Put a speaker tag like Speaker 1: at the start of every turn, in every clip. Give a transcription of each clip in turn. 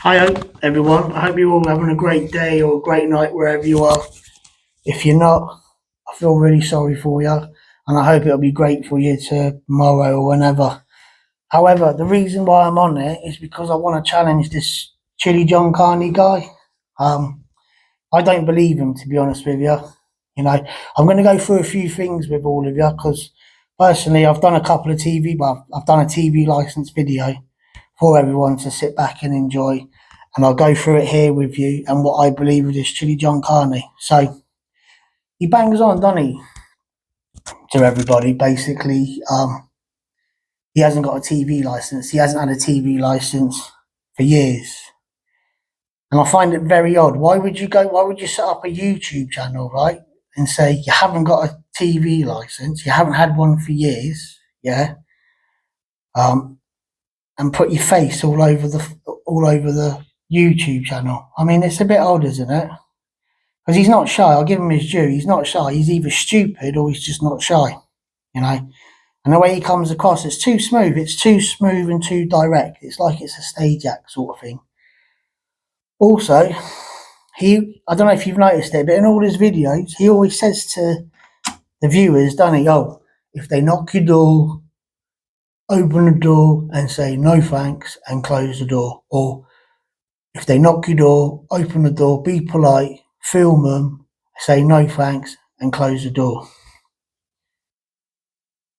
Speaker 1: Hi everyone, I hope you're all having a great day or a great night wherever you are. If you're not, I feel really sorry for you and I hope it'll be great for you tomorrow or whenever. However, the reason why I'm on it is because I want to challenge this ChilliJonCarne guy. Um, I don't believe him, to be honest with you. You know, I'm going to go through a few things with all of you because personally I've done a couple of I've done a TV license video for everyone to sit back and enjoy. And I'll go through it here with you and what I believe of this ChilliJonCarne. So he bangs on, doesn't he, to everybody, basically. He hasn't got a TV license. He hasn't had a TV license for years. And I find it very odd. Why would you set up a YouTube channel, right? And say you haven't got a TV license, you haven't had one for years, yeah? And put your face all over the YouTube channel. I mean, it's a bit odd, isn't it? Because he's not shy. I'll give him his due. He's not shy. He's either stupid or he's just not shy, you know. And the way he comes across, it's too smooth. It's too smooth and too direct. It's like it's a stage act sort of thing. Also, I don't know if you've noticed it, but in all his videos, he always says to the viewers, doesn't he? Oh, if they knock your door, open the door and say no thanks and close the door. Or if they knock your door, open the door, be polite, film them, say no thanks and close the door.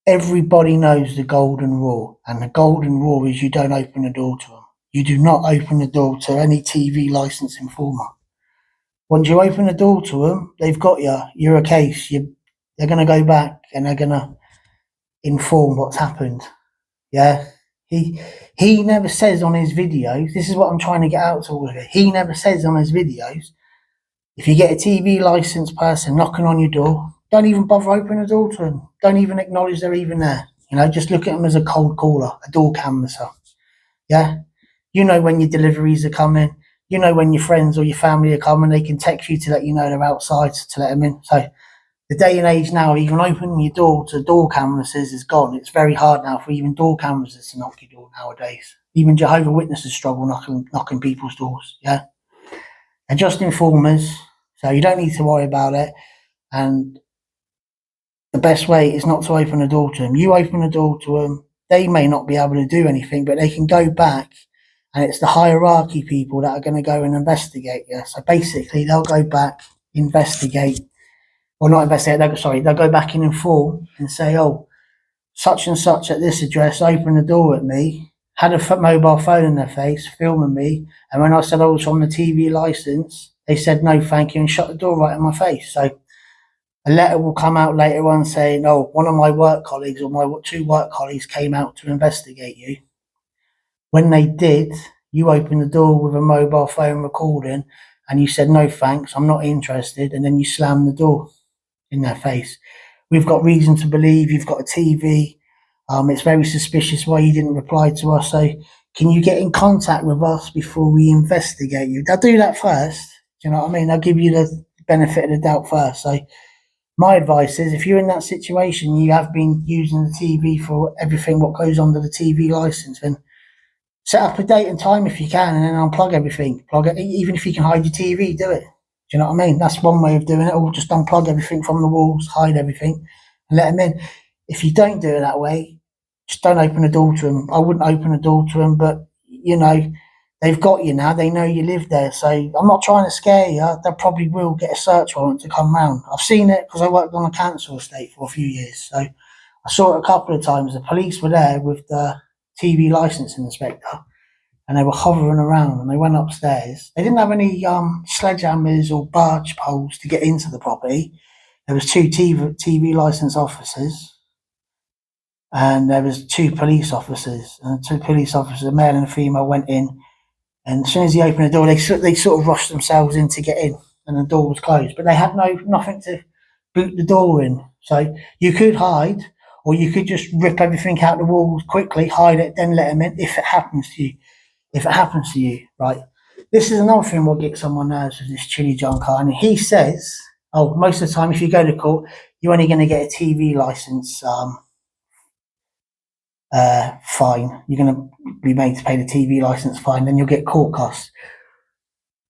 Speaker 1: Everybody knows the golden rule, and the golden rule is you don't open the door to them. You do not open the door to any TV license informer. Once you open the door to them, they've got you. You're a case. They're going to go back and they're going to inform what's happened. Yeah. He never says on his videos, this is what I'm trying to get out to all of you. He never says on his videos, if you get a TV license person knocking on your door, don't even bother opening the door to them. Don't even acknowledge they're even there. You know, just look at them as a cold caller, a door canvasser. Yeah? You know when your deliveries are coming. You know when your friends or your family are coming. They can text you to let you know they're outside to let them in. So the day and age now, even opening your door to door canvassers is gone. It's very hard now for even door canvassers to knock your door nowadays. Even Jehovah's Witnesses struggle knocking people's doors. Yeah? They're just informers, so you don't need to worry about it. And the best way is not to open the door to them. You open the door to them, they may not be able to do anything, but they can go back, and it's the hierarchy people that are going to go and investigate you. So basically, they'll go back, investigate, or not investigate, they'll go back and inform and say, oh, such and such at this address opened the door at me, had a mobile phone in their face, filming me, and when I said I was on the TV license, they said no thank you and shut the door right in my face. So a letter will come out later on saying, oh, one of my work colleagues or my two work colleagues came out to investigate you. When they did, you opened the door with a mobile phone recording and you said, no thanks, I'm not interested, and then you slammed the door in their face. We've got reason to believe you've got a TV. It's very suspicious why you didn't reply to us. So can you get in contact with us before we investigate you? They'll do that first. Do you know what I mean? They'll give you the benefit of the doubt first. So my advice is if you're in that situation, you have been using the TV for everything what goes under the TV license, then set up a date and time if you can and then unplug everything. Plug it, even if you can hide your TV, do it. Do you know what I mean? That's one way of doing it. Or just unplug everything from the walls, hide everything and let them in. If you don't do it that way, just don't open the door to them. I wouldn't open the door to them, but you know, they've got you now. They know you live there. So I'm not trying to scare you. They probably will get a search warrant to come round. I've seen it because I worked on a council estate for a few years. So I saw it a couple of times. The police were there with the TV licensing inspector and they were hovering around and they went upstairs. They didn't have any sledgehammers or barge poles to get into the property. There was two TV license officers and there was two police officers. And the two police officers, a male and a female, went in. And as soon as he opened the door, they sort of rushed themselves in to get in, and the door was closed. But they had nothing to boot the door in. So you could hide, or you could just rip everything out the walls quickly, hide it, then let them in. If it happens to you, right? This is another thing what gets on my nerves with this ChilliJonCarne. He says, oh, most of the time if you go to court, you're only going to get a TV license fine. You're going to be made to pay the TV license fine, then you'll get court costs.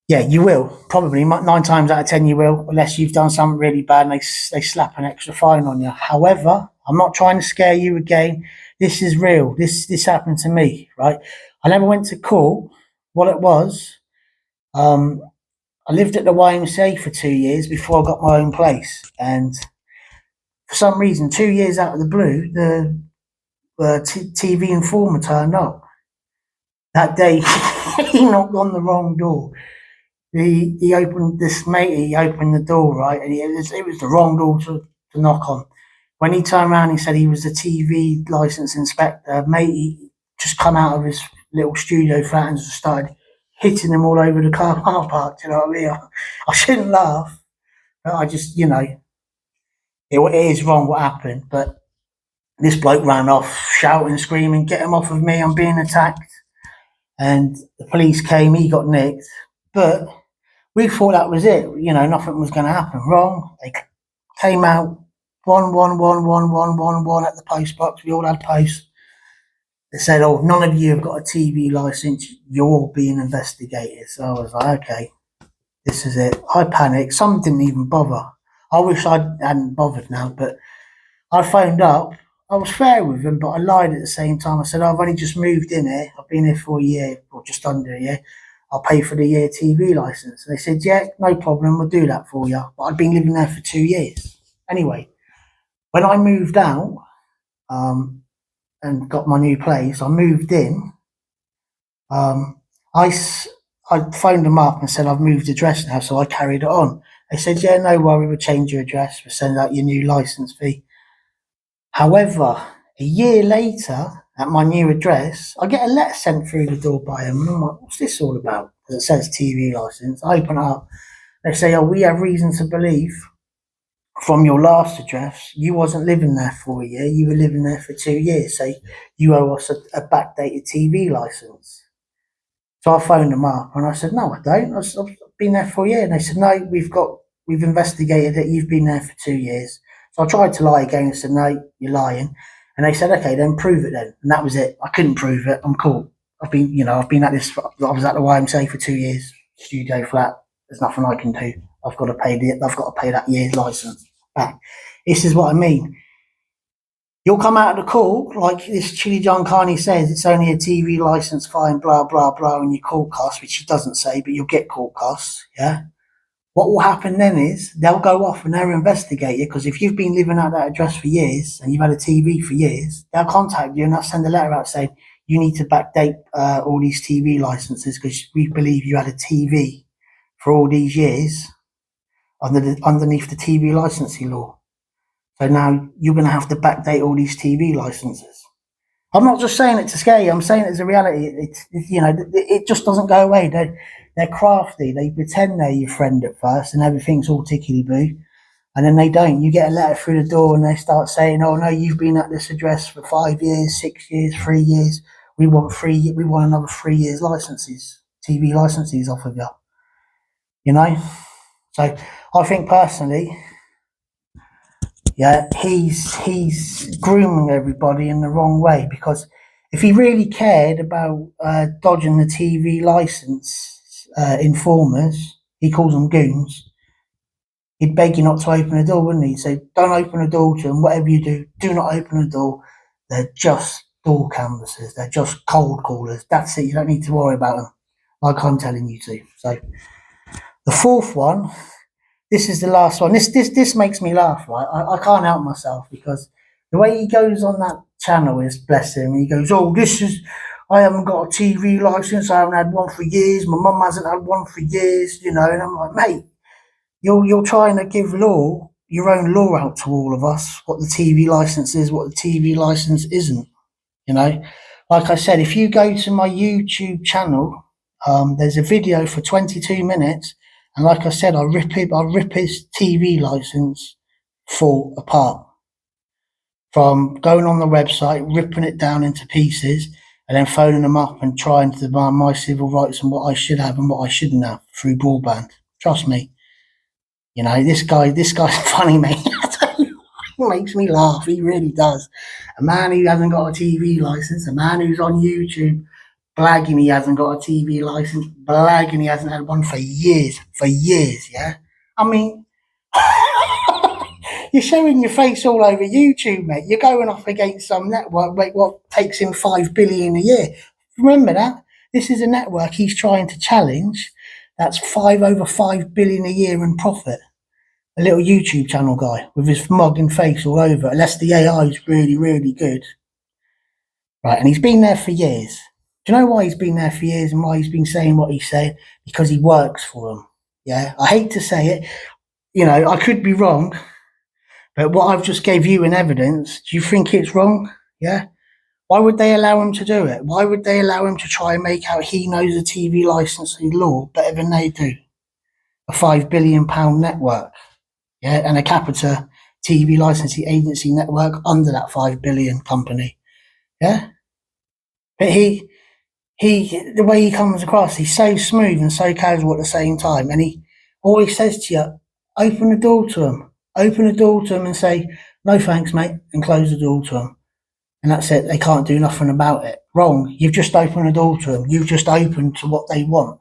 Speaker 1: Yeah, you will. Probably 9 times out of 10 you will, unless you've done something really bad and they slap an extra fine on you. However, I'm not trying to scare you again. This is real. This happened to me, right? I never went to court. What it was, I lived at the YMCA for 2 years before I got my own place. And for some reason, 2 years out of the blue, the TV informer turned up. That day, he knocked on the wrong door. He opened this mate. He opened the door, right, and it was the wrong door to knock on. When he turned around, he said he was a TV license inspector. Mate, he just come out of his little studio flat and just started hitting them all over the car park. You know what I mean? I shouldn't laugh, but I just, it is wrong what happened. But this bloke ran off, shouting, screaming, "Get him off of me! I'm being attacked!" And the police came. He got nicked, but we thought that was it. Nothing was going to happen. Wrong. They came out 1111111 at the post box. We all had posts. They said, "Oh, none of you have got a TV license. You're all being investigated." So I was like, "Okay, this is it." I panicked. Some didn't even bother. I wish I hadn't bothered now, but I phoned up. I was fair with them, but I lied at the same time. I said, "I've only just moved in here. I've been here for a year, or just under a year. I'll pay for the year TV license." And they said, "Yeah, no problem. We'll do that for you." But I'd been living there for 2 years. Anyway, when I moved out and got my new place, I moved in. I phoned them up and said, "I've moved address now," so I carried it on. They said, "Yeah, no worry, we'll change your address. We'll send out your new license fee." However, a year later, at my new address, I get a letter sent through the door by them, and I'm like, "What's this all about?" Because it says TV license. I open it up. They say, "Oh, we have reason to believe from your last address, you wasn't living there for a year. You were living there for 2 years. So you owe us a backdated TV license." So I phoned them up and I said, "No, I don't. I've been there for a year." And they said, "No, we've investigated it. You've been there for 2 years." So I tried to lie again and said, "No, you're lying." And they said, "Okay, then prove it then." And that was it. I couldn't prove it. I'm cool. I've been at this. I was at the YMCA for 2 years, studio flat. There's nothing I can do. I've got to pay that year's license back. This is what I mean. You'll come out of the court, like this ChilliJonCarne says, it's only a TV license fine, blah, blah, blah, and your court costs, which he doesn't say, but you'll get court costs, yeah? What will happen then is they'll go off and they'll investigate you, because if you've been living at that address for years and you've had a TV for years, they'll contact you and they'll send a letter out saying, "You need to backdate all these TV licenses because we believe you had a TV for all these years underneath the TV licensing law. So now you're going to have to backdate all these TV licenses." I'm not just saying it to scare you. I'm saying it as a reality. It just doesn't go away. They're crafty. They pretend they're your friend at first and everything's all tickety-boo. And then they don't. You get a letter through the door and they start saying, "Oh, no, you've been at this address for 5 years, 6 years, 3 years. We want another 3 years licenses, TV licenses off of you." So I think personally, yeah, he's grooming everybody in the wrong way, because if he really cared about dodging the TV license informers, he calls them goons, he'd beg you not to open the door, wouldn't he? He'd say, "Don't open the door to them, whatever you do not open the door. They're just door canvassers, they're just cold callers. That's it, you don't need to worry about them, like I'm telling you to." So the fourth one, this is the last one. This makes me laugh, right? I can't help myself, because the way he goes on that channel is, bless him, he goes, "Oh, I haven't got a TV license. I haven't had one for years. My mum hasn't had one for years," And I'm like, "Mate, you're trying to give your own law out to all of us, what the TV license is, what the TV license isn't, Like I said, if you go to my YouTube channel, there's a video for 22 minutes. And like I said, I rip his TV license full apart. From going on the website, ripping it down into pieces, and then phoning them up and trying to demand my civil rights and what I should have and what I shouldn't have through broadband. Trust me. This guy's funny, mate. I don't know makes me laugh. He really does. A man who hasn't got a TV license, a man who's on YouTube blagging he hasn't got a TV license, blagging he hasn't had one for years, yeah? I mean, you're showing your face all over YouTube, mate. You're going off against some network, mate, what takes him 5 billion a year. Remember that? This is a network he's trying to challenge. That's over 5 billion a year in profit. A little YouTube channel guy with his mugging face all over, unless the AI is really, really good. Right, and he's been there for years. Do you know why he's been there for years and why he's been saying what he's saying? Because he works for them. Yeah, I hate to say it. I could be wrong, but what I've just gave you in evidence, do you think it's wrong? Yeah. Why would they allow him to do it? Why would they allow him to try and make out he knows the TV licensing law better than they do? A £5 billion network, yeah, and a Capita TV licensing agency network under that 5 billion company, yeah. But the way he comes across, he's so smooth and so casual at the same time, and he always says to you, open the door to him, and say, no thanks, mate, and close the door to him. And that's it. They can't do nothing about it. Wrong. You've just opened the door to them. You've just opened to what they want.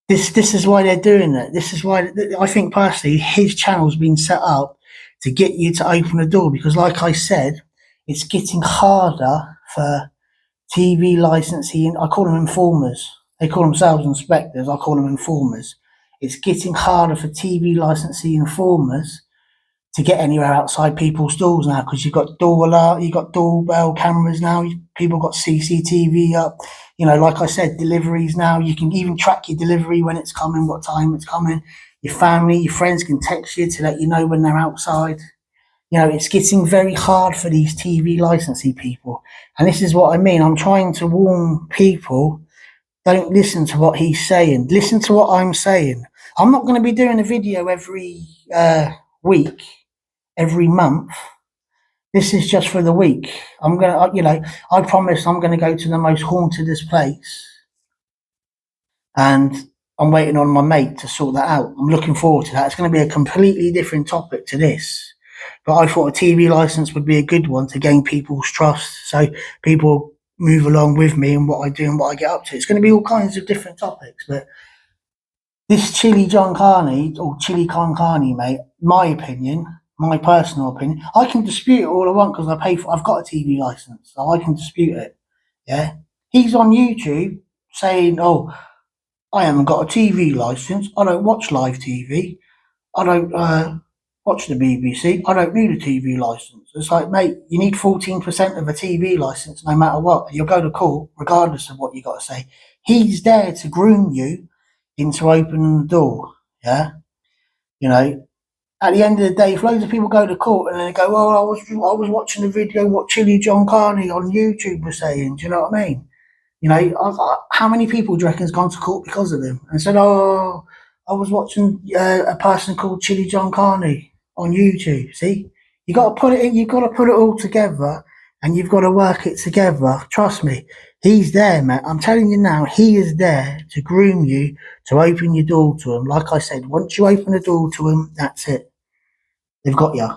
Speaker 1: This is why they're doing it. This is why I think personally his channel's been set up to get you to open the door because, like I said, it's getting harder for TV licensing. I call them informers. They call themselves inspectors. I call them informers. It's getting harder for TV licensing informers to get anywhere outside people's doors now because you've got door alert, you've got doorbell cameras now, people got CCTV up. Like I said, deliveries now, you can even track your delivery when it's coming, what time it's coming. Your family, your friends can text you to let you know when they're outside. It's getting very hard for these TV licensing people. And this is what I mean. I'm trying to warn people, don't listen to what he's saying. Listen to what I'm saying. I'm not going to be doing a video every week, every month. This is just for the week. I promise I'm going to go to the most hauntedest place, and I'm waiting on my mate to sort that out. I'm looking forward to that. It's going to be a completely different topic to this, but I thought a TV license would be a good one to gain people's trust, so people move along with me and what I do and what I get up to. It's going to be all kinds of different topics, but this ChilliJonCarne or ChilliJonCarne, mate, my personal opinion, I can dispute it all I want because I've got a TV license, so I can dispute it. Yeah, he's on YouTube saying, "Oh, I haven't got a TV license. I don't watch live TV. I don't watch the BBC. I don't need a TV license." It's like, mate, you need 14% of a TV license, no matter what. You'll go to court regardless of what you got to say. He's there to groom you into opening the door. Yeah, at the end of the day, if loads of people go to court and they go, "Oh, I was watching a video what ChilliJonCarne on YouTube was saying," do you know what I mean? How many people do you reckon's gone to court because of him and said, "Oh, I was watching a person called ChilliJonCarne on YouTube." See, you got to put it in. You've got to put it all together, and you've got to work it together. Trust me, he's there, man. I'm telling you now, he is there to groom you to open your door to him. Like I said, once you open the door to him, that's it. They've got you.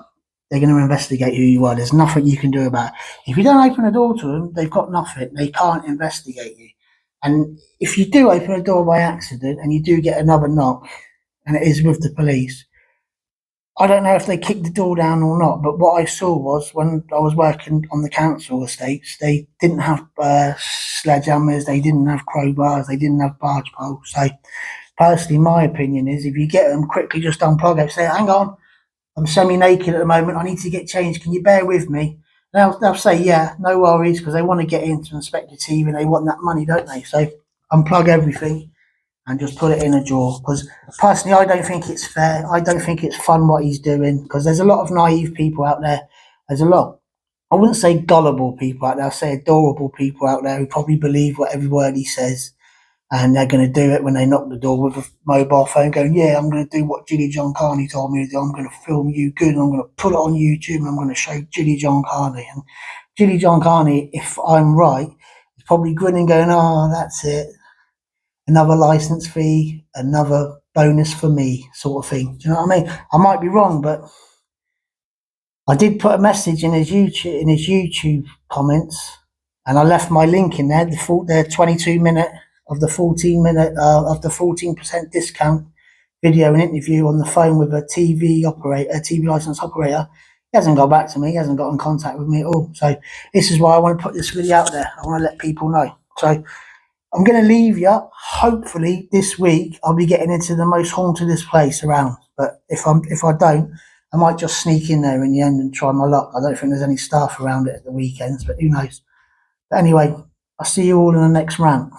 Speaker 1: They're going to investigate who you are. There's nothing you can do about it. If you don't open the door to them, they've got nothing. They can't investigate you. And if you do open the door by accident and you do get another knock, and it is with the police, I don't know if they kicked the door down or not, but what I saw was when I was working on the council estates, they didn't have sledgehammers, they didn't have crowbars, they didn't have barge poles. So, personally, my opinion is if you get them, quickly just unplug it, say, "Hang on, I'm semi-naked at the moment. I need to get changed. Can you bear with me?" They'll say, "Yeah, no worries," because they want to get in to inspect the TV and they want that money, don't they? So unplug everything and just put it in a drawer. Because personally, I don't think it's fair. I don't think it's fun what he's doing because there's a lot of naive people out there. There's a lot. I wouldn't say gullible people out there. I'd say adorable people out there who probably believe what every word he says. And they're going to do it when they knock the door with a mobile phone going, "Yeah, I'm going to do what ChilliJonCarne told me to do. I'm going to film you good and I'm going to put it on YouTube and I'm going to show ChilliJonCarne." And ChilliJonCarne, if I'm right, is probably grinning going, "Oh, that's it. Another license fee, another bonus for me," sort of thing. Do you know what I mean? I might be wrong, but I did put a message in his YouTube comments, and I left my link in there. The 22-minute of the 14-minute of the 14% discount video and interview on the phone with a TV operator, a TV license operator. He hasn't got back to me. He hasn't got in contact with me at all. So this is why I want to put this video out there. I want to let people know. So I'm going to leave you. Hopefully this week I'll be getting into the most hauntedest place around. But if I don't, I might just sneak in there in the end and try my luck. I don't think there's any staff around it at the weekends, but who knows. But anyway, I'll see you all in the next rant.